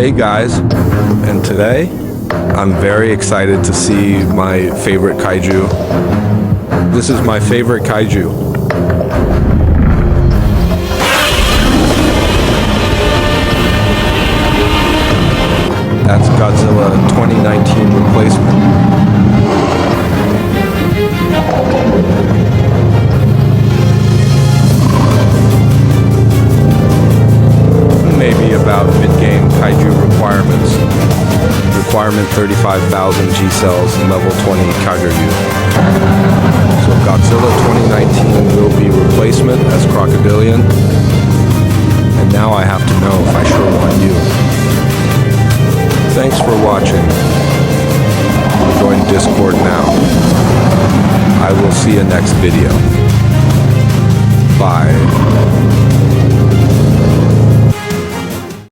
Hey guys, and today I'm very excited to see my favorite kaiju. This is my favorite kaiju. That's Godzilla 2019 replacement. Maybe about mid-game kaiju requirements. Requirement 35,000 G cells and level 20 Kaiju. So Godzilla 2019 will be replacement as Crocodilian. And now I have to know if I sure want you. Thanks for watching. Join Discord now. I will see you next video. Bye.